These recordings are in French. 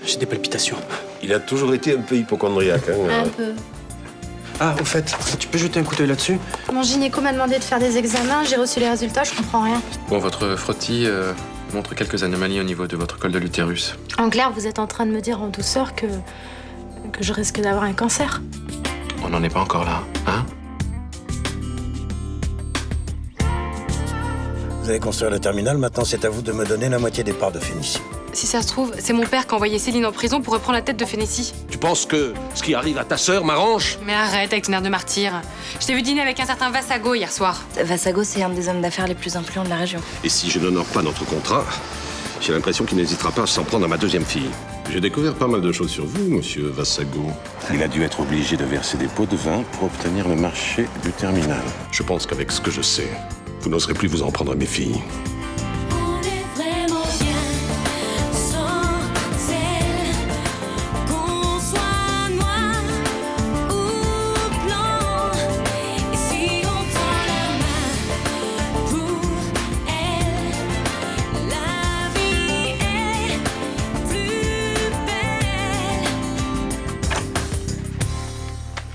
J'ai des palpitations. Il a toujours été un peu hypocondriaque, hein. Un peu. Ah, au fait, tu peux jeter un coup d'œil là-dessus? Mon gynéco m'a demandé de faire des examens, j'ai reçu les résultats, je comprends rien. Bon, votre frottis montre quelques anomalies au niveau de votre col de l'utérus. En clair, vous êtes en train de me dire en douceur que je risque d'avoir un cancer. On n'en est pas encore là, hein? Vous allez construire le terminal, maintenant c'est à vous de me donner la moitié des parts de Phénicie. Si ça se trouve, c'est mon père qui a envoyé Céline en prison pour reprendre la tête de Phénicie. Tu penses que ce qui arrive à ta sœur m'arrange? Mais arrête avec ton air de martyr. Je t'ai vu dîner avec un certain Vassago hier soir. Vassago, c'est un des hommes d'affaires les plus influents de la région. Et si je n'honore pas notre contrat, j'ai l'impression qu'il n'hésitera pas à s'en prendre à ma deuxième fille. J'ai découvert pas mal de choses sur vous, monsieur Vassago. Il a dû être obligé de verser des pots de vin pour obtenir le marché du terminal. Je pense qu'avec ce que je sais, vous n'oserez plus vous en prendre à mes filles.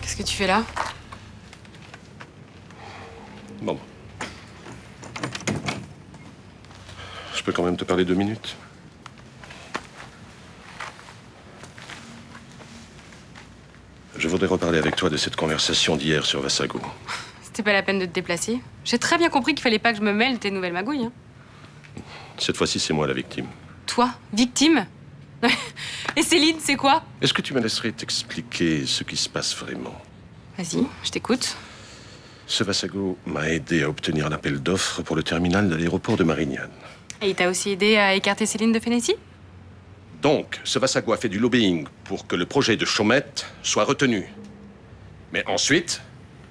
Qu'est-ce que tu fais là? Bon. Je peux quand même te parler 2 minutes? Je voudrais reparler avec toi de cette conversation d'hier sur Vassago. C'était pas la peine de te déplacer. J'ai très bien compris qu'il fallait pas que je me mêle de tes nouvelles magouilles. Hein. Cette fois-ci, c'est moi la victime. Toi, victime? Et Céline, c'est quoi? Est-ce que tu me laisserais t'expliquer ce qui se passe vraiment? Vas-y, je t'écoute. Ce Vassago m'a aidé à obtenir l'appel d'offres pour le terminal de l'aéroport de Marignane. Et il t'a aussi aidé à écarter Céline de Phénicie? Donc, ce Vassago a fait du lobbying pour que le projet de Chaumette soit retenu. Mais ensuite,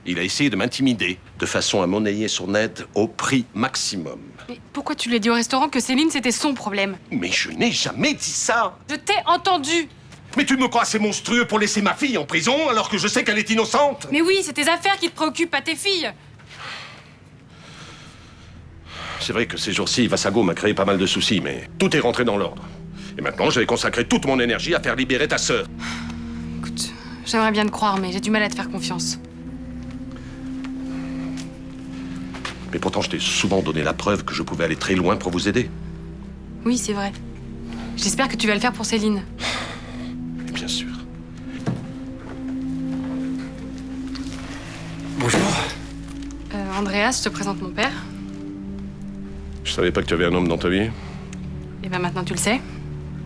il a essayé de m'intimider de façon à monnayer son aide au prix maximum. Mais pourquoi tu lui as dit au restaurant que Céline, c'était son problème? Mais je n'ai jamais dit ça! Je t'ai entendu! Mais tu me crois assez monstrueux pour laisser ma fille en prison alors que je sais qu'elle est innocente? Mais oui, c'est tes affaires qui te préoccupent, pas tes filles! C'est vrai que ces jours-ci, Vassago m'a créé pas mal de soucis, mais tout est rentré dans l'ordre. Et maintenant, je vais consacrer toute mon énergie à faire libérer ta sœur. Écoute, j'aimerais bien te croire, mais j'ai du mal à te faire confiance. Mais pourtant, je t'ai souvent donné la preuve que je pouvais aller très loin pour vous aider. Oui, c'est vrai. J'espère que tu vas le faire pour Céline. Bien sûr. Bonjour. Andreas, je te présente mon père. Je savais pas que tu avais un homme dans ta vie. Et ben maintenant tu le sais.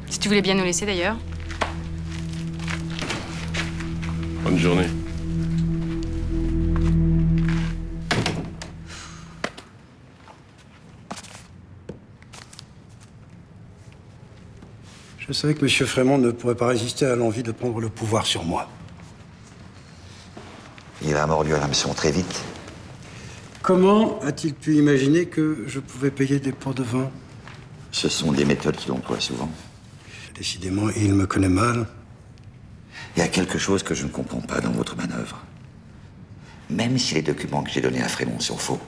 Si tu voulais bien nous laisser d'ailleurs. Bonne journée. Je savais que M. Frémont ne pourrait pas résister à l'envie de prendre le pouvoir sur moi. Il a mordu à l'hameçon très vite. Comment a-t-il pu imaginer que je pouvais payer des pots de vin? Ce sont des méthodes qu'il emploie souvent. Décidément, il me connaît mal. Il y a quelque chose que je ne comprends pas dans votre manœuvre. Même si les documents que j'ai donnés à Frémont sont faux,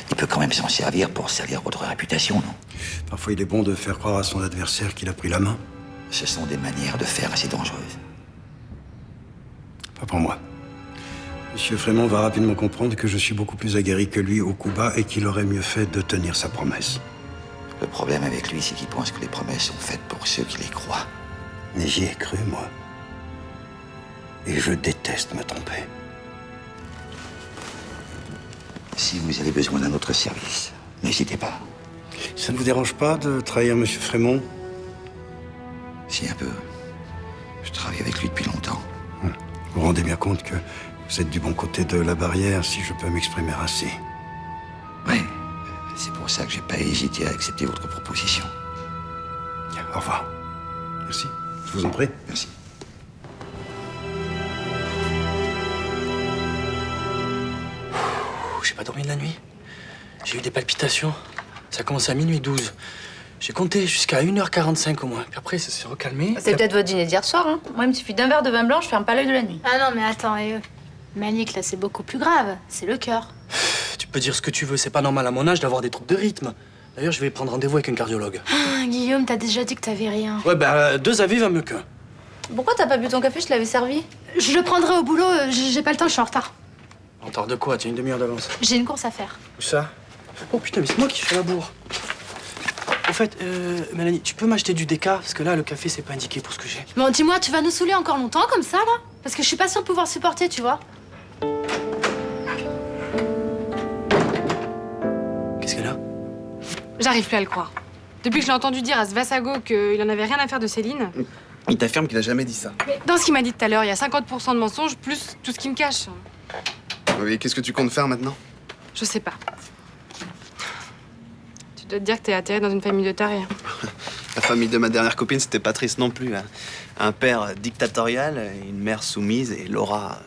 il peut quand même s'en servir pour salir votre réputation, non? Parfois, il est bon de faire croire à son adversaire qu'il a pris la main. Ce sont des manières de faire assez dangereuses. Pas pour moi. Monsieur Frémont va rapidement comprendre que je suis beaucoup plus aguerri que lui au coup bas et qu'il aurait mieux fait de tenir sa promesse. Le problème avec lui, c'est qu'il pense que les promesses sont faites pour ceux qui les croient. Mais j'y ai cru, moi. Et je déteste me tromper. Si vous avez besoin d'un autre service, n'hésitez pas. Ça ne vous dérange pas de trahir Monsieur Frémont? Si, un peu. Je travaille avec lui depuis longtemps. Vous vous rendez bien compte que vous êtes du bon côté de la barrière, si je peux m'exprimer ainsi. Oui. C'est pour ça que j'ai pas hésité à accepter votre proposition. Bien, au revoir. Merci. Je vous en prie. Merci. J'ai pas dormi de la nuit. J'ai eu des palpitations. Ça a commencé à minuit 12. J'ai compté jusqu'à 1h45 au moins. Puis après, ça s'est recalmé. C'est peut-être votre dîner d'hier soir, hein. Moi, il me suffit d'un verre de vin blanc, je ferme pas l'œil de la nuit. Ah non, mais attends, Manique, là, c'est beaucoup plus grave. C'est le cœur. Tu peux dire ce que tu veux, c'est pas normal à mon âge d'avoir des troubles de rythme. D'ailleurs, je vais prendre rendez-vous avec un cardiologue. Ah, Guillaume, t'as déjà dit que t'avais rien. Ouais, bah, 2 avis va mieux qu'un. Pourquoi t'as pas bu ton café? Je te l'avais servi. Je le prendrai au boulot, j'ai pas le temps, je suis en retard. En retard de quoi? Tu as une demi-heure d'avance. J'ai une course à faire. Où ça? Oh putain, mais c'est moi qui fais la bourre. Au fait, Mélanie, tu peux m'acheter du déca? Parce que là, le café, c'est pas indiqué pour ce que j'ai. Bon, dis-moi, tu vas nous saouler encore longtemps comme ça, là? Parce que je suis pas sûre de pouvoir supporter, tu vois. Qu'est-ce qu'elle a? J'arrive plus à le croire. Depuis que je l'ai entendu dire à ce Vassago qu'il en avait rien à faire de Céline, Il t'affirme qu'il a jamais dit ça. mais dans ce qu'il m'a dit tout à l'heure, il y a 50% de mensonges plus tout ce qu'il me cache. Oui, qu'est-ce que tu comptes faire maintenant? Je sais pas. Tu dois te dire que t'es atterré dans une famille de tarés. La famille de ma dernière copine, c'était pas triste non plus. Hein. Un père dictatorial, une mère soumise et Laura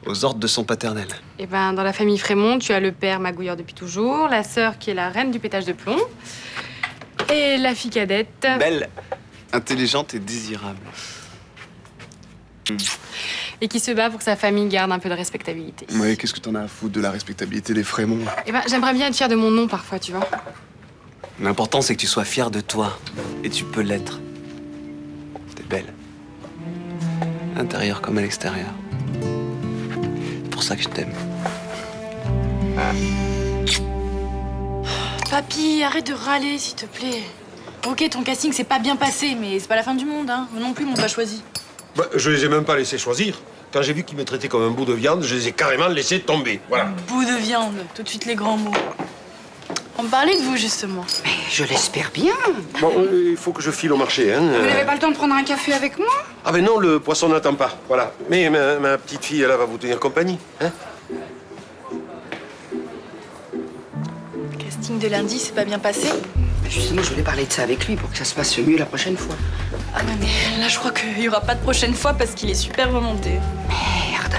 aux ordres de son paternel. Et ben, dans la famille Frémont, tu as le père magouilleur depuis toujours, la sœur qui est la reine du pétage de plomb, et la fille cadette. Belle, intelligente et désirable. Et qui se bat pour que sa famille garde un peu de respectabilité. Ouais, qu'est-ce que t'en as à foutre de la respectabilité des Frémont? Et ben, j'aimerais bien être fière de mon nom parfois, tu vois. L'important, c'est que tu sois fier de toi. Et tu peux l'être. T'es belle. À l'intérieur comme à l'extérieur. C'est pour ça que je t'aime. Papy, arrête de râler, s'il te plaît. Ok, ton casting s'est pas bien passé, mais c'est pas la fin du monde, hein. Eux non plus m'ont pas choisi. Bah, je les ai même pas laissés choisir. Quand j'ai vu qu'ils me traitaient comme un bout de viande, je les ai carrément laissés tomber. Voilà. Bout de viande, tout de suite les grands mots. On parlait de vous, justement. Mais je l'espère bien. Bon, il faut que je file au marché, hein. Vous n'avez pas le temps de prendre un café avec moi? Ah ben non, le poisson n'attend pas. Voilà. Mais ma petite fille, elle va vous tenir compagnie, hein. Le casting de lundi s'est pas bien passé. Justement, je voulais parler de ça avec lui pour que ça se passe mieux la prochaine fois. Ah ouais, mais là, je crois qu'il y aura pas de prochaine fois parce qu'il est super remonté. Merde.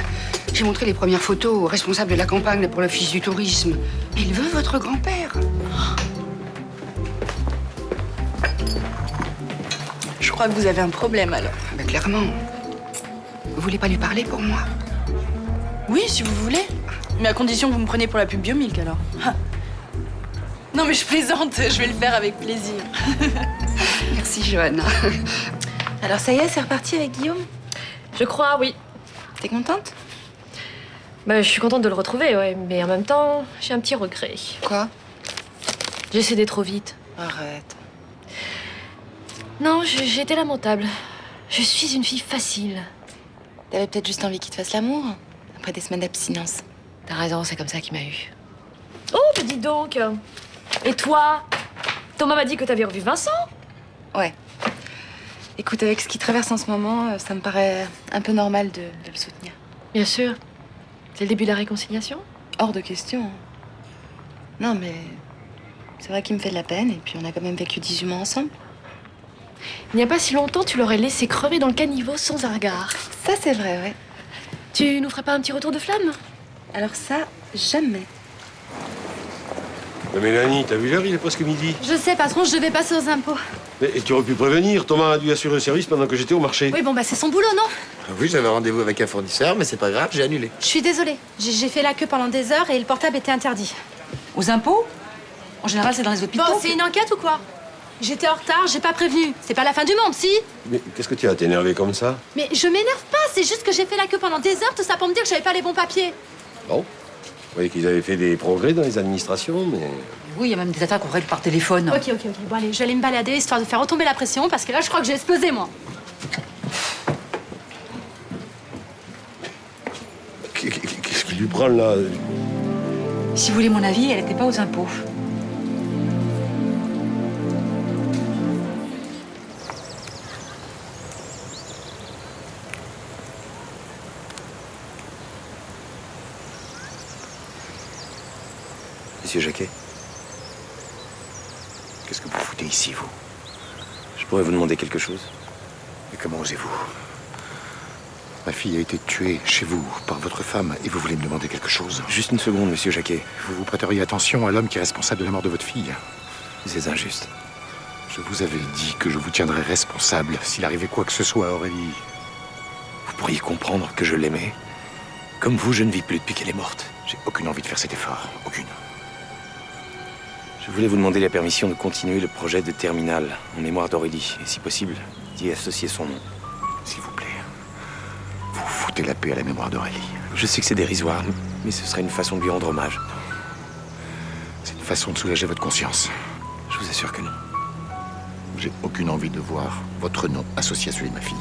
J'ai montré les premières photos au responsable de la campagne pour l'office du tourisme. Mais il veut votre grand-père. Je crois que vous avez un problème, alors. Ben, clairement. Vous voulez pas lui parler pour moi? Oui, si vous voulez. Mais à condition que vous me preniez pour la pub Biomilk, alors. Ah. Non, mais je plaisante. Je vais le faire avec plaisir. Merci, Johanna. Alors ça y est, c'est reparti avec Guillaume? Je crois, oui. T'es contente? Bah, je suis contente de le retrouver, ouais. Mais en même temps, j'ai un petit regret. Quoi? J'ai cédé trop vite. Arrête. Non, j'ai été lamentable. Je suis une fille facile. T'avais peut-être juste envie qu'il te fasse l'amour, après des semaines d'abstinence. T'as raison, c'est comme ça qu'il m'a eu. Oh, mais dis donc. Et toi? Thomas m'a dit que t'avais revu Vincent? Ouais. Écoute, avec ce qu'il traverse en ce moment, ça me paraît un peu normal de le soutenir. Bien sûr. C'est le début de la réconciliation? Hors de question. Non, mais c'est vrai qu'il me fait de la peine, et puis on a quand même vécu 18 mois ensemble. Il n'y a pas si longtemps, tu l'aurais laissé crever dans le caniveau sans un regard. Ça, c'est vrai, ouais. Tu nous ferais pas un petit retour de flamme? Alors ça, jamais. Mais Mélanie, t'as vu l'heure? Il est presque midi. Je sais, patron, je devais passer aux impôts. Mais tu aurais pu prévenir. Thomas a dû assurer le service pendant que j'étais au marché. Oui, bon, bah c'est son boulot, non? Oui, j'avais rendez-vous avec un fournisseur, mais c'est pas grave, j'ai annulé. Je suis désolée. J'ai fait la queue pendant des heures et le portable était interdit. Aux impôts? En général, c'est dans les hôpitaux. Bon, c'est une enquête ou quoi? J'étais en retard, j'ai pas prévenu. C'est pas la fin du monde, si? Mais qu'est-ce que tu as t'énervé comme ça? Mais je m'énerve pas, c'est juste que j'ai fait la queue pendant des heures, tout ça pour me dire que j'avais pas les bons papiers. Bon. Vous voyez qu'ils avaient fait des progrès dans les administrations, mais... Oui, il y a même des attaques qu'on règle par téléphone. Ok. Bon, allez, je vais aller me balader histoire de faire retomber la pression parce que là, je crois que j'ai explosé, moi. Qu'est-ce qu'il lui prend, là? Si vous voulez mon avis, elle était pas aux impôts. Monsieur Jacquet, qu'est-ce que vous foutez ici, vous? Je pourrais vous demander quelque chose? Mais comment osez-vous? Ma fille a été tuée chez vous par votre femme et vous voulez me demander quelque chose? Juste une seconde, monsieur Jacquet. Vous vous prêteriez attention à l'homme qui est responsable de la mort de votre fille? C'est injuste. Je vous avais dit que je vous tiendrais responsable s'il arrivait quoi que ce soit à Aurélie. Vous pourriez comprendre que je l'aimais. Comme vous, je ne vis plus depuis qu'elle est morte. J'ai aucune envie de faire cet effort. Aucune. Je voulais vous demander la permission de continuer le projet de terminal en mémoire d'Aurélie, et si possible, d'y associer son nom. S'il vous plaît, vous foutez la paix à la mémoire d'Aurélie. Je sais que c'est dérisoire, mais ce serait une façon de lui rendre hommage. C'est une façon de soulager votre conscience. Je vous assure que non. J'ai aucune envie de voir votre nom associé à celui de ma fille.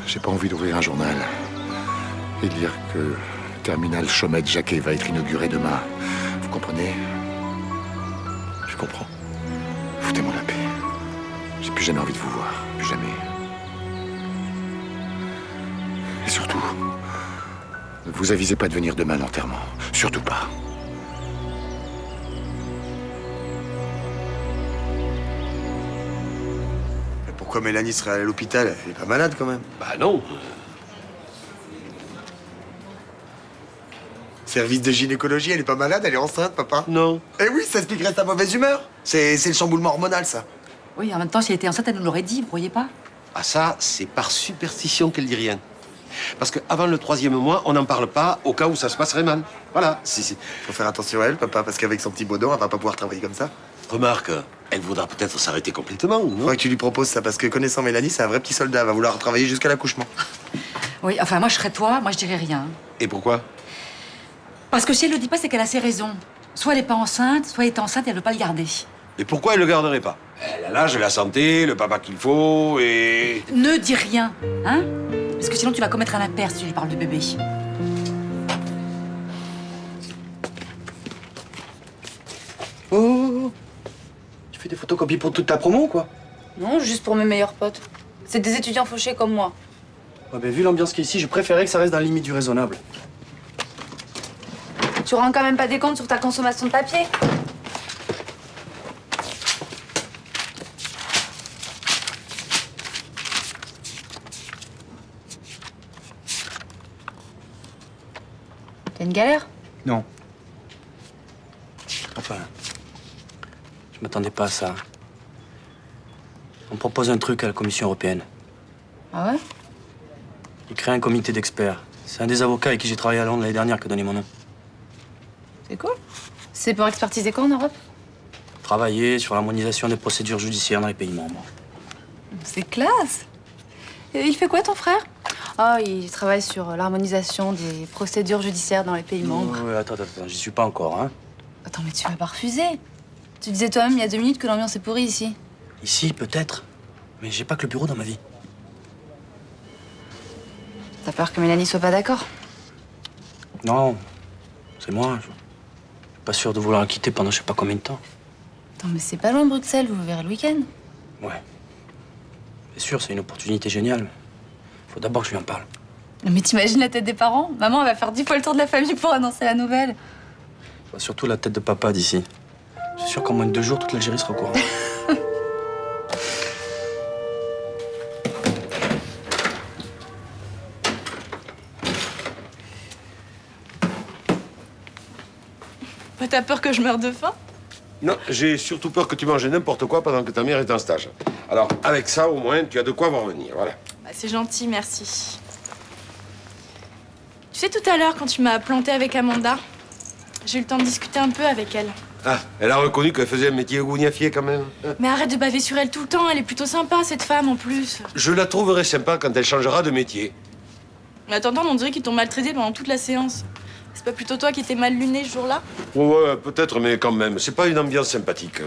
J'ai pas envie d'ouvrir un journal et de lire que le terminal Chaumette-Jacquet va être inauguré demain. Vous comprenez? Je comprends. Foutez-moi la paix. J'ai plus jamais envie de vous voir. Plus jamais. Et surtout, ne vous avisez pas de venir demain à l'enterrement. Surtout pas. Mais pourquoi Mélanie serait allée à l'hôpital? Elle est pas malade quand même. Bah non. Service de gynécologie, elle est pas malade, elle est enceinte, papa? Non. Eh oui, ça expliquerait sa mauvaise humeur. C'est le chamboulement hormonal, ça. Oui, en même temps, si elle était enceinte, elle nous l'aurait dit, vous croyez pas? Ah ça, c'est par superstition qu'elle dit rien. Parce qu'avant le 3e mois, on n'en parle pas au cas où ça se passerait mal. Voilà. Faut faire attention à elle, papa, parce qu'avec son petit bodon, elle va pas pouvoir travailler comme ça. Remarque, elle voudra peut-être s'arrêter complètement, non? Faudrait que tu lui proposes ça, parce que connaissant Mélanie, c'est un vrai petit soldat. Elle va vouloir travailler jusqu'à l'accouchement. Oui, enfin, moi, je serais toi, moi, je dirais rien. Et pourquoi? Parce que si elle le dit pas, c'est qu'elle a ses raisons. Soit elle est pas enceinte, soit elle est enceinte et elle veut pas le garder. Et pourquoi elle le garderait pas? Elle a l'âge, la santé, le papa qu'il faut et... Ne dis rien, hein? Parce que sinon, tu vas commettre un impair si tu lui parles de bébé. Oh, tu fais des photocopies pour toute ta promo, quoi? Non, juste pour mes meilleurs potes. C'est des étudiants fauchés comme moi. Ouais, ben, vu l'ambiance qu'il y a ici, je préférais que ça reste dans la limite du raisonnable. Tu rends quand même pas des comptes sur ta consommation de papier? T'as une galère? Non. Enfin, je m'attendais pas à ça. On propose un truc à la Commission européenne. Ah ouais? Ils créent un comité d'experts. C'est un des avocats avec qui j'ai travaillé à Londres l'année dernière qui a donné mon nom. C'est cool. C'est pour expertiser quoi en Europe? Travailler sur l'harmonisation des procédures judiciaires dans les pays membres. C'est classe. Et il fait quoi ton frère? Ah, il travaille sur l'harmonisation des procédures judiciaires dans les pays membres. Ouais, attends, j'y suis pas encore, hein. Attends, mais tu vas pas refuser. Tu disais toi-même il y a 2 minutes que l'ambiance est pourrie ici. Ici, peut-être. Mais j'ai pas que le bureau dans ma vie. T'as peur que Mélanie soit pas d'accord? Non, c'est moi. Je suis pas sûr de vouloir la quitter pendant je sais pas combien de temps. Attends, mais c'est pas loin de Bruxelles, vous verrez le week-end. Ouais. C'est sûr, c'est une opportunité géniale. Faut d'abord que je lui en parle. Non, mais t'imagines la tête des parents? Maman, elle va faire 10 fois le tour de la famille pour annoncer la nouvelle. Faut surtout la tête de papa d'ici. Je suis sûr qu'en moins de 2 jours, toute l'Algérie sera au courant. Bah, t'as peur que je meure de faim? Non, j'ai surtout peur que tu manges n'importe quoi pendant que ta mère est en stage. Alors, avec ça, au moins, tu as de quoi voir venir, voilà. Bah, c'est gentil, merci. Tu sais, tout à l'heure, quand tu m'as planté avec Amanda, j'ai eu le temps de discuter un peu avec elle. Ah, elle a reconnu qu'elle faisait un métier gougnafier, quand même. Mais arrête de baver sur elle tout le temps, elle est plutôt sympa, cette femme, en plus. Je la trouverai sympa quand elle changera de métier. Mais attends, on dirait qu'ils t'ont maltraité pendant toute la séance. C'est pas plutôt toi qui étais mal luné ce jour-là? Ouais, peut-être, mais quand même, c'est pas une ambiance sympathique.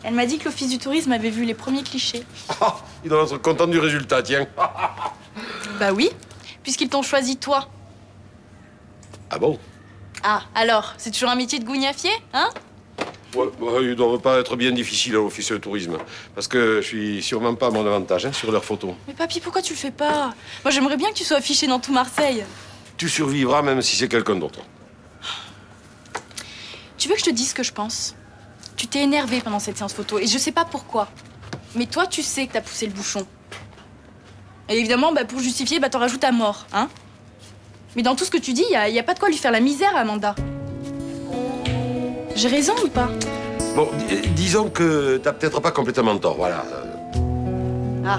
Elle m'a dit que l'Office du tourisme avait vu les premiers clichés. Ah, il doit être content du résultat, tiens. Bah oui, puisqu'ils t'ont choisi toi. Ah bon? Ah, alors, c'est toujours un métier de gougnafier, hein? Ouais, bah, il doit pas être bien difficile à l'Office du tourisme. Parce que je suis sûrement pas à mon avantage hein, sur leurs photos. Mais papy, pourquoi tu le fais pas? Moi, j'aimerais bien que tu sois affiché dans tout Marseille. Tu survivras même si c'est quelqu'un d'autre. Tu veux que je te dise ce que je pense? Tu t'es énervé pendant cette séance photo et je sais pas pourquoi. Mais toi, tu sais que t'as poussé le bouchon. Et évidemment, bah, pour justifier, bah, t'en rajoutes à mort, hein? Mais dans tout ce que tu dis, y a pas de quoi lui faire la misère à Amanda. J'ai raison ou pas? Bon, disons que t'as peut-être pas complètement tort, voilà. Ah.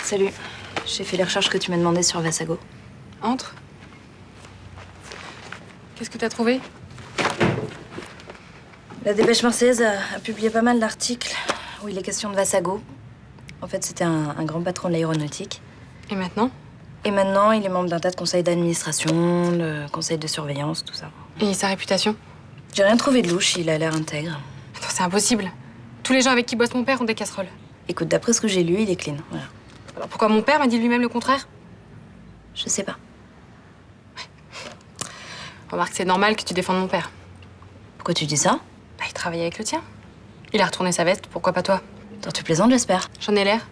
Salut. J'ai fait les recherches que tu m'as demandé sur Vassago. Entre. Qu'est-ce que t'as trouvé? La Dépêche marseillaise a publié pas mal d'articles où il est question de Vassago. En fait, c'était un grand patron de l'aéronautique. Et maintenant? Et maintenant, il est membre d'un tas de conseils d'administration, de conseils de surveillance, tout ça. Et sa réputation? J'ai rien trouvé de louche, il a l'air intègre. Attends, c'est impossible. Tous les gens avec qui bosse mon père ont des casseroles. Écoute, d'après ce que j'ai lu, il est clean, voilà. Alors pourquoi mon père m'a dit lui-même le contraire? Je sais pas. Remarque, c'est normal que tu défendes mon père. Pourquoi tu dis ça? Bah, il travaillait avec le tien. Il a retourné sa veste, pourquoi pas toi? Attends, tu plaisantes, j'espère. J'en ai l'air.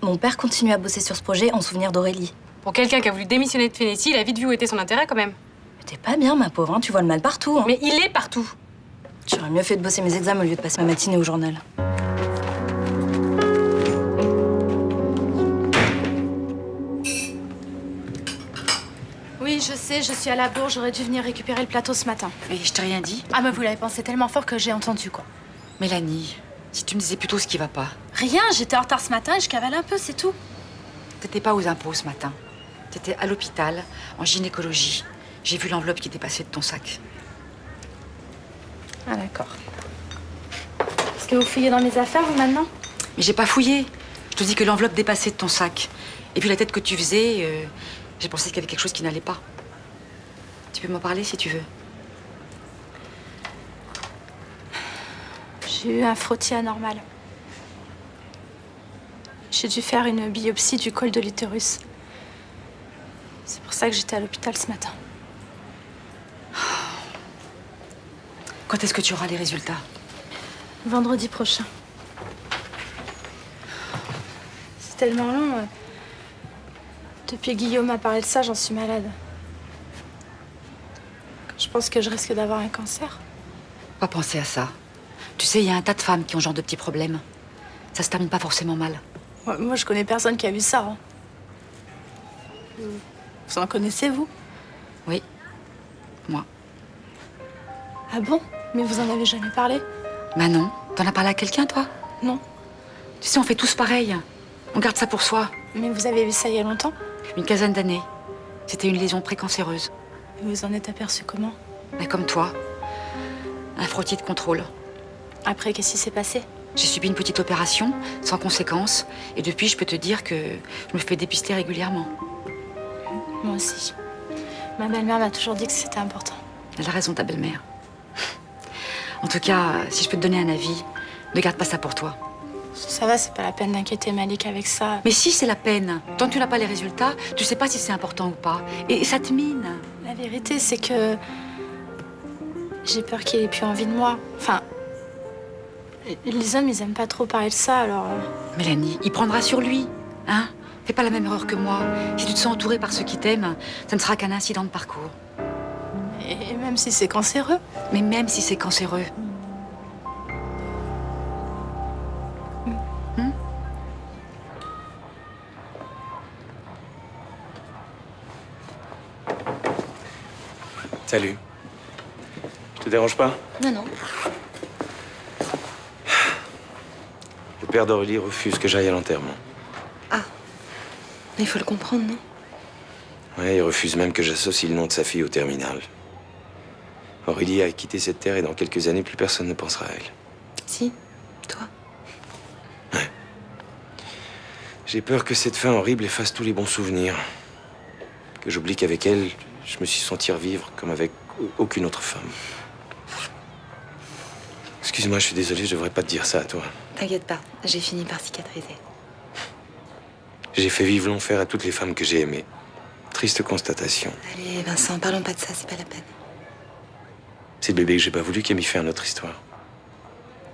Mon père continue à bosser sur ce projet en souvenir d'Aurélie. Pour quelqu'un qui a voulu démissionner de Phénétie, il a vite vu où était son intérêt quand même. Mais t'es pas bien, ma pauvre, hein, tu vois le mal partout. Hein. Mais il est partout. J'aurais mieux fait de bosser mes examens au lieu de passer ma matinée au journal. Oui, je sais, je suis à la bourre, j'aurais dû venir récupérer le plateau ce matin. Et je t'ai rien dit? Ah, mais vous l'avez pensé tellement fort que j'ai entendu, quoi. Mélanie, si tu me disais plutôt ce qui va pas. Rien, j'étais en retard ce matin et je cavale un peu, c'est tout. T'étais pas aux impôts ce matin. T'étais à l'hôpital, en gynécologie. J'ai vu l'enveloppe qui dépassait de ton sac. Ah, d'accord. Est-ce que vous fouillez dans mes affaires, vous, maintenant? Mais j'ai pas fouillé. Je te dis que l'enveloppe dépassait de ton sac. Et puis la tête que tu faisais, j'ai pensé qu'il y avait quelque chose qui n'allait pas. Tu peux m'en parler si tu veux. J'ai eu un frottis anormal. J'ai dû faire une biopsie du col de l'utérus. C'est pour ça que j'étais à l'hôpital ce matin. Quand est-ce que tu auras les résultats? Vendredi prochain. C'est tellement long. Depuis que Guillaume m'a parlé de ça, j'en suis malade. Je pense que je risque d'avoir un cancer. Pas penser à ça. Tu sais, il y a un tas de femmes qui ont ce genre de petits problèmes. Ça se termine pas forcément mal. Ouais, moi, je connais personne qui a vu ça. Hein. Vous en connaissez, vous? Oui. Moi. Ah bon? Mais vous en avez jamais parlé? Bah non. T'en as parlé à quelqu'un, toi? Non. Tu sais, on fait tous pareil. On garde ça pour soi. Mais vous avez vu ça il y a longtemps? Une quinzaine d'années. C'était une lésion précancéreuse. Et vous en êtes aperçu comment? Mais comme toi. Un frottis de contrôle. Après, qu'est-ce qui s'est passé? J'ai subi une petite opération, sans conséquence. Et depuis, je peux te dire que je me fais dépister régulièrement. Moi aussi. Ma belle-mère m'a toujours dit que c'était important. Elle a raison, ta belle-mère. En tout cas, si je peux te donner un avis, ne garde pas ça pour toi. Ça va, c'est pas la peine d'inquiéter Malik avec ça. Mais si, c'est la peine. Tant que tu n'as pas les résultats, tu sais pas si c'est important ou pas. Et ça te mine. La vérité, c'est que j'ai peur qu'il ait plus envie de moi. Enfin, les hommes, ils aiment pas trop parler de ça, alors... Mélanie, il prendra sur lui, hein? Fais pas la même erreur que moi. Si tu te sens entourée par ceux qui t'aiment, ça ne sera qu'un incident de parcours. Et même si c'est cancéreux? Mais même si c'est cancéreux. Salut. Je te dérange pas? Non, non. Le père d'Aurélie refuse que j'aille à l'enterrement. Ah. Mais il faut le comprendre, non? Ouais, il refuse même que j'associe le nom de sa fille au terminal. Aurélie a quitté cette terre et dans quelques années, plus personne ne pensera à elle. Si, toi. Ouais. J'ai peur que cette fin horrible efface tous les bons souvenirs. Que j'oublie qu'avec elle, je me suis senti revivre comme avec aucune autre femme. Excuse-moi, je suis désolé, je devrais pas te dire ça à toi. T'inquiète pas, j'ai fini par cicatriser. J'ai fait vivre l'enfer à toutes les femmes que j'ai aimées. Triste constatation. Allez, Vincent, parlons pas de ça, c'est pas la peine. C'est le bébé que j'ai pas voulu qui a mis fin à notre histoire.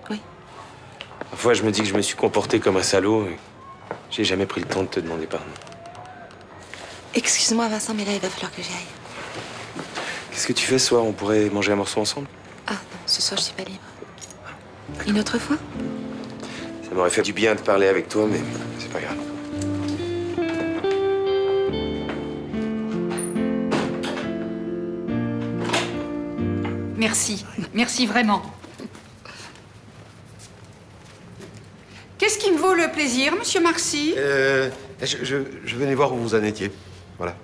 Oui. Parfois, je me dis que je me suis comporté comme un salaud et j'ai jamais pris le temps de te demander pardon. Excuse-moi, Vincent, mais là, il va falloir que j'y aille. Qu'est-ce que tu fais ce soir? On pourrait manger un morceau ensemble? Ah, non, ce soir, je suis pas libre. Une autre fois? Ça m'aurait fait du bien de parler avec toi, mais c'est pas grave. Merci. Merci vraiment. Qu'est-ce qui me vaut le plaisir, monsieur Marcy? Je venais voir où vous en étiez. Voilà.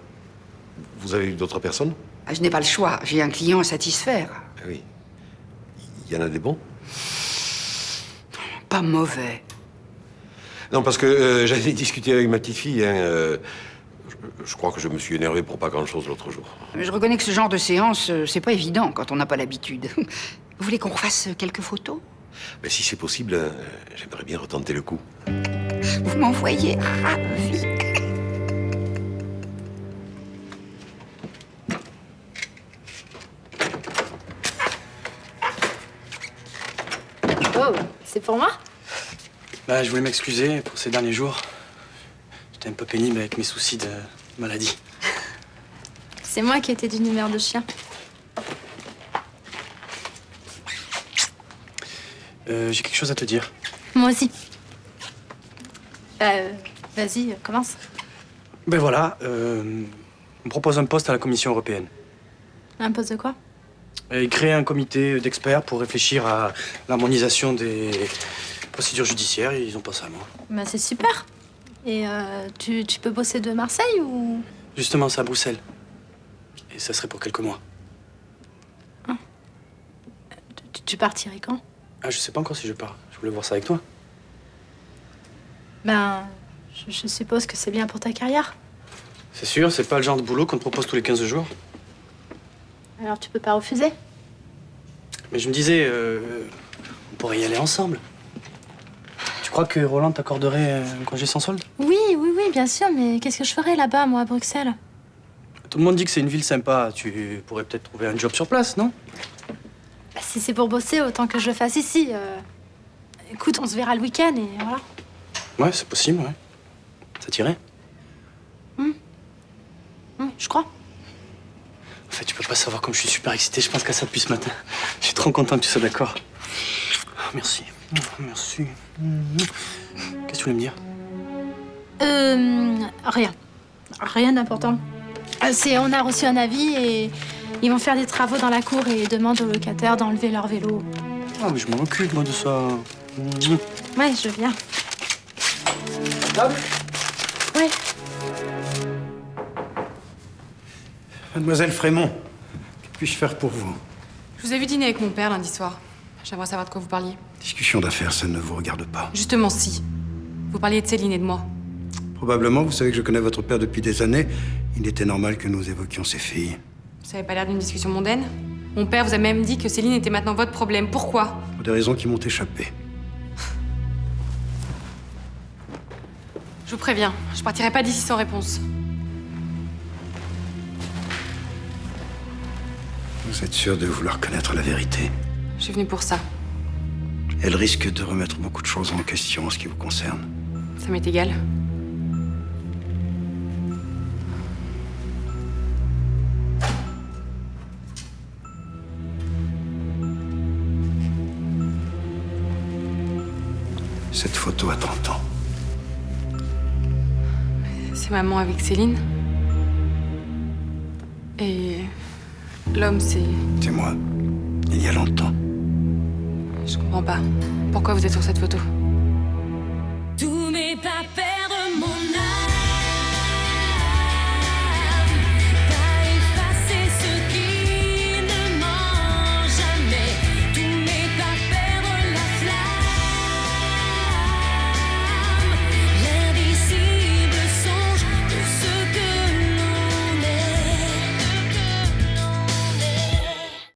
Vous avez eu d'autres personnes? Ah, je n'ai pas le choix. J'ai un client à satisfaire. Oui. Il y en a des bons? Pas mauvais. Non, parce que j'avais discuté avec ma petite fille. Je crois que je me suis énervé pour pas grand-chose l'autre jour. Je reconnais que ce genre de séance, c'est pas évident quand on n'a pas l'habitude. Vous voulez qu'on refasse quelques photos? Mais si c'est possible, j'aimerais bien retenter le coup. Vous m'envoyez ravi. Oh, c'est pour moi? Bah, je voulais m'excuser pour ces derniers jours. J'étais un peu pénible avec mes soucis de maladie. C'est moi qui étais d'une humeur de chien. J'ai quelque chose à te dire. Moi aussi. Vas-y, commence. Ben voilà, on me propose un poste à la Commission européenne. Un poste de quoi? Et créer un comité d'experts pour réfléchir à l'harmonisation des procédures judiciaires. Ils ont pensé à moi. Bah, c'est super. Et tu peux bosser de Marseille ou... Justement, c'est à Bruxelles. Et ça serait pour quelques mois. Tu partirais quand? Ah, je sais pas encore si je pars. Je voulais voir ça avec toi. Ben, je suppose que c'est bien pour ta carrière. C'est sûr, c'est pas le genre de boulot qu'on te propose tous les 15 jours. Alors tu peux pas refuser? Mais je me disais, on pourrait y aller ensemble. Tu crois que Roland t'accorderait un congé sans solde? Oui, bien sûr, mais qu'est-ce que je ferais là-bas, moi, à Bruxelles? Tout le monde dit que c'est une ville sympa. Tu pourrais peut-être trouver un job sur place, non? Bah, si c'est pour bosser, autant que je le fasse ici. Écoute, on se verra le week-end et voilà. Ouais, c'est possible, ouais. Ça t'irait? Je crois. En fait, tu peux pas savoir comme je suis super excité. Je pense qu'à ça depuis ce matin. Je suis trop content que tu sois d'accord. Merci. Merci. Qu'est-ce que tu voulais me dire? Rien. Rien d'important. On a reçu un avis et ils vont faire des travaux dans la cour et demandent aux locataires d'enlever leur vélo. Ah, mais je m'en occupe, moi, de ça. Ouais, je viens. Hop. Ouais. Mademoiselle Frémont, que puis-je faire pour vous? Je vous ai vu dîner avec mon père lundi soir. J'aimerais savoir de quoi vous parliez. Discussion d'affaires, ça ne vous regarde pas. Justement, si. Vous parliez de Céline et de moi. Probablement, vous savez que je connais votre père depuis des années. Il était normal que nous évoquions ses filles. Ça avait pas l'air d'une discussion mondaine. Mon père vous a même dit que Céline était maintenant votre problème. Pourquoi? Pour des raisons qui m'ont échappé. Je vous préviens, je partirai pas d'ici sans réponse. Vous êtes sûr de vouloir connaître la vérité? Je suis venue pour ça. Elle risque de remettre beaucoup de choses en question en ce qui vous concerne. Ça m'est égal. Cette photo a 30 ans. C'est maman avec Céline. Et l'homme, c'est... C'est moi. Il y a longtemps. Je comprends pas. Pourquoi vous êtes sur cette photo?